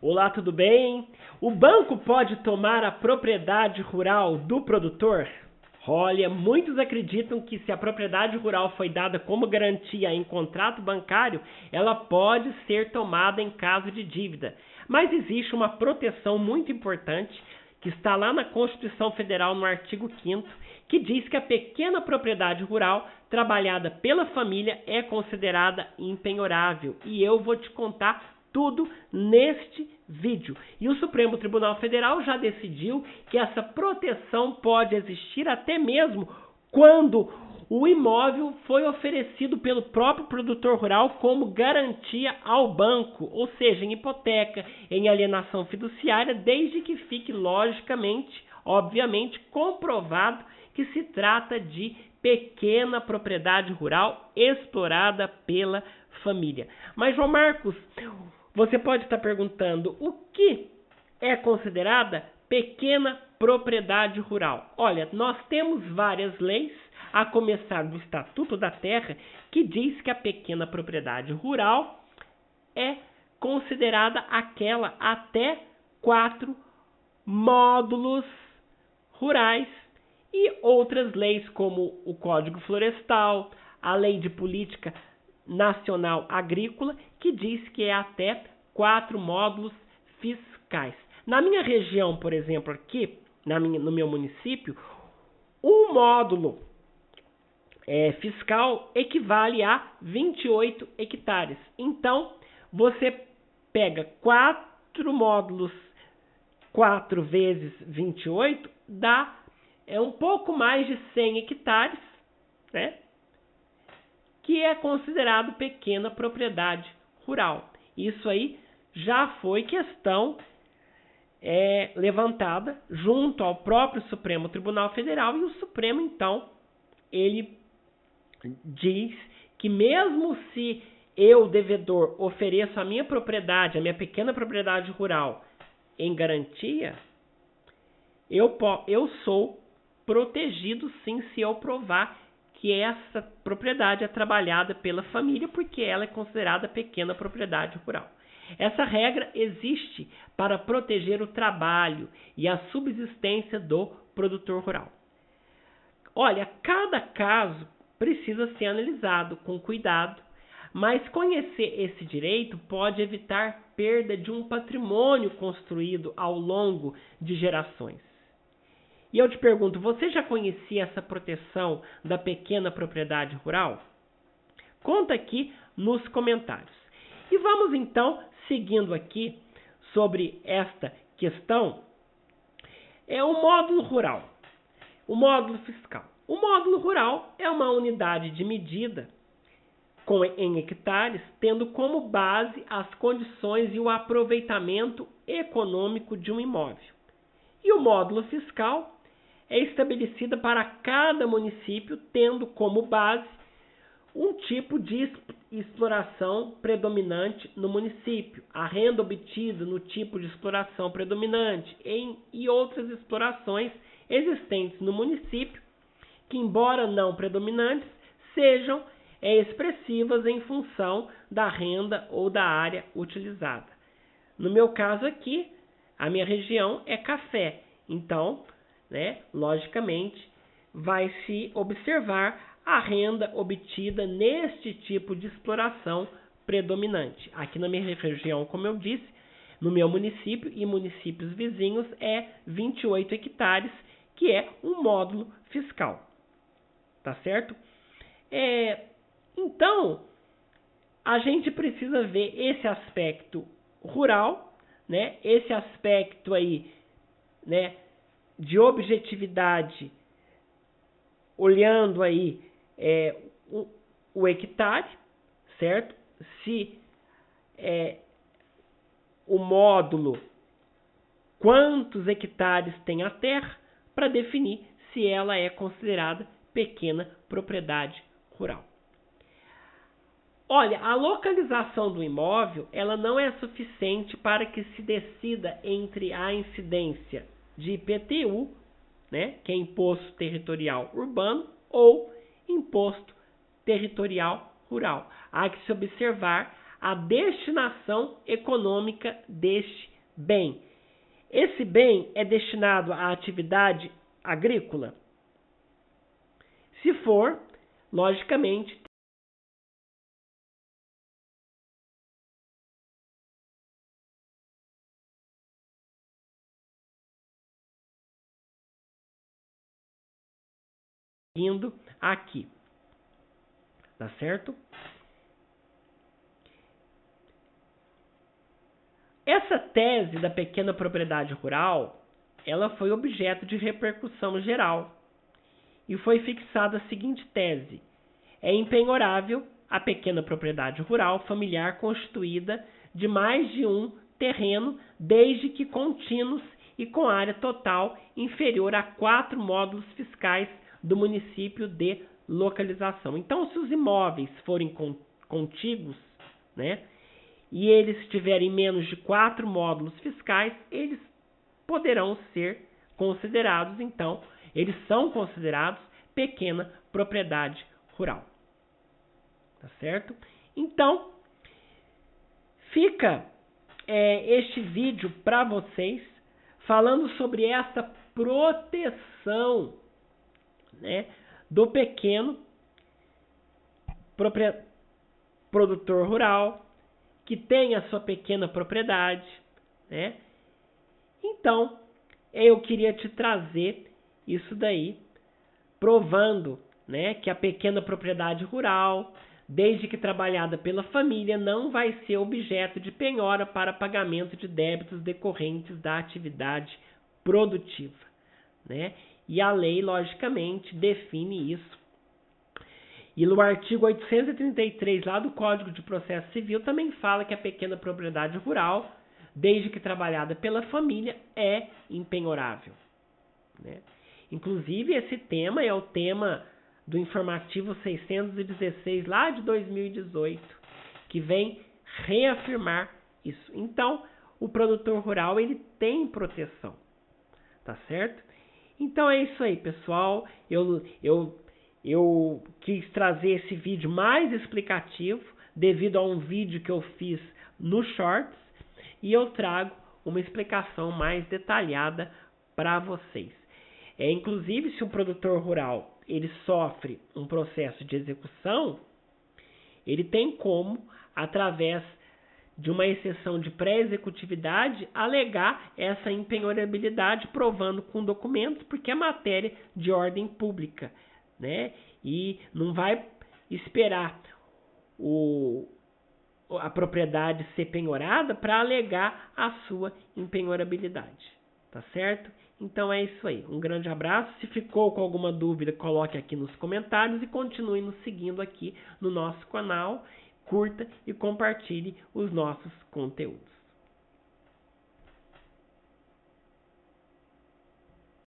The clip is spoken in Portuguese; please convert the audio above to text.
Olá, tudo bem? O banco pode tomar a propriedade rural do produtor? Olha, muitos acreditam que se a propriedade rural foi dada como garantia em contrato bancário, ela pode ser tomada em caso de dívida. Mas existe uma proteção muito importante que está lá na Constituição Federal, no artigo 5º, que diz que a pequena propriedade rural trabalhada pela família é considerada impenhorável. E eu vou te contar tudo neste vídeo. E o Supremo Tribunal Federal já decidiu que essa proteção pode existir até mesmo quando o imóvel foi oferecido pelo próprio produtor rural como garantia ao banco, ou seja, em hipoteca, em alienação fiduciária, desde que fique logicamente, obviamente, comprovado que se trata de pequena propriedade rural explorada pela família. Mas, João Marcos, você pode estar perguntando o que é considerada pequena propriedade rural. Olha, nós temos várias leis, a começar do Estatuto da Terra, que diz que a pequena propriedade rural é considerada aquela até 4 módulos rurais e outras leis como o Código Florestal, a Lei de Política Nacional Agrícola, que diz que é até 4 módulos fiscais. Na minha região, por exemplo, aqui, no meu município, um módulo fiscal equivale a 28 hectares. Então, você pega 4 módulos, 4 vezes 28, dá um pouco mais de 100 hectares, né? Que é considerado pequena propriedade rural. Isso aí já foi questão levantada junto ao próprio Supremo Tribunal Federal, e o Supremo, então, ele diz que mesmo se eu, devedor, ofereço a minha propriedade, a minha pequena propriedade rural em garantia, eu sou protegido sim se eu provar que essa propriedade é trabalhada pela família, porque ela é considerada pequena propriedade rural. Essa regra existe para proteger o trabalho e a subsistência do produtor rural. Olha, cada caso precisa ser analisado com cuidado, mas conhecer esse direito pode evitar perda de um patrimônio construído ao longo de gerações. E eu te pergunto, você já conhecia essa proteção da pequena propriedade rural? Conta aqui nos comentários. E vamos então, seguindo aqui sobre esta questão, o módulo rural, o módulo fiscal. O módulo rural é uma unidade de medida em hectares, tendo como base as condições e o aproveitamento econômico de um imóvel. E o módulo fiscal é estabelecida para cada município, tendo como base um tipo de exploração predominante no município, a renda obtida no tipo de exploração predominante e outras explorações existentes no município, que, embora não predominantes, sejam expressivas em função da renda ou da área utilizada. No meu caso aqui, a minha região é café, então, logicamente, vai se observar a renda obtida neste tipo de exploração predominante. Aqui na minha região, como eu disse, no meu município e municípios vizinhos, é 28 hectares, que é um módulo fiscal. Tá certo? Então, a gente precisa ver esse aspecto rural, esse aspecto aí, de objetividade, olhando aí o hectare, certo? Se o módulo, quantos hectares tem a terra, para definir se ela é considerada pequena propriedade rural. Olha, a localização do imóvel, ela não é suficiente para que se decida entre a incidência de IPTU, que é Imposto Territorial Urbano, ou Imposto Territorial Rural. Há que se observar a destinação econômica deste bem. Esse bem é destinado à atividade agrícola? Se for, logicamente, indo aqui, tá certo? Essa tese da pequena propriedade rural, ela foi objeto de repercussão geral e foi fixada a seguinte tese: é impenhorável a pequena propriedade rural familiar constituída de mais de um terreno, desde que contínuos e com área total inferior a 4 módulos fiscais do município de localização. Então, se os imóveis forem contíguos, né, e eles tiverem menos de 4 módulos fiscais, eles poderão ser considerados, então, eles são considerados pequena propriedade rural. Tá certo? Então, fica este vídeo para vocês falando sobre essa proteção, né, do pequeno produtor rural que tem a sua pequena propriedade, né? Então, eu queria te trazer isso daí, provando, né, que a pequena propriedade rural, desde que trabalhada pela família, não vai ser objeto de penhora para pagamento de débitos decorrentes da atividade produtiva, né? E a lei, logicamente, define isso. E no artigo 833 lá do Código de Processo Civil também fala que a pequena propriedade rural, desde que trabalhada pela família, é impenhorável, né? Inclusive, esse tema é o tema do informativo 616 lá de 2018, que vem reafirmar isso. Então, o produtor rural, ele tem proteção, tá certo? Então é isso aí, pessoal. Eu quis trazer esse vídeo mais explicativo devido a um vídeo que eu fiz no Shorts, e eu trago uma explicação mais detalhada para vocês. Inclusive, se o produtor rural ele sofre um processo de execução, ele tem como, através de uma exceção de pré-executividade, alegar essa impenhorabilidade, provando com documentos, porque é matéria de ordem pública, né? E não vai esperar a propriedade ser penhorada para alegar a sua impenhorabilidade, tá certo? Então é isso aí. Um grande abraço. Se ficou com alguma dúvida, coloque aqui nos comentários e continue nos seguindo aqui no nosso canal. Curta e compartilhe os nossos conteúdos.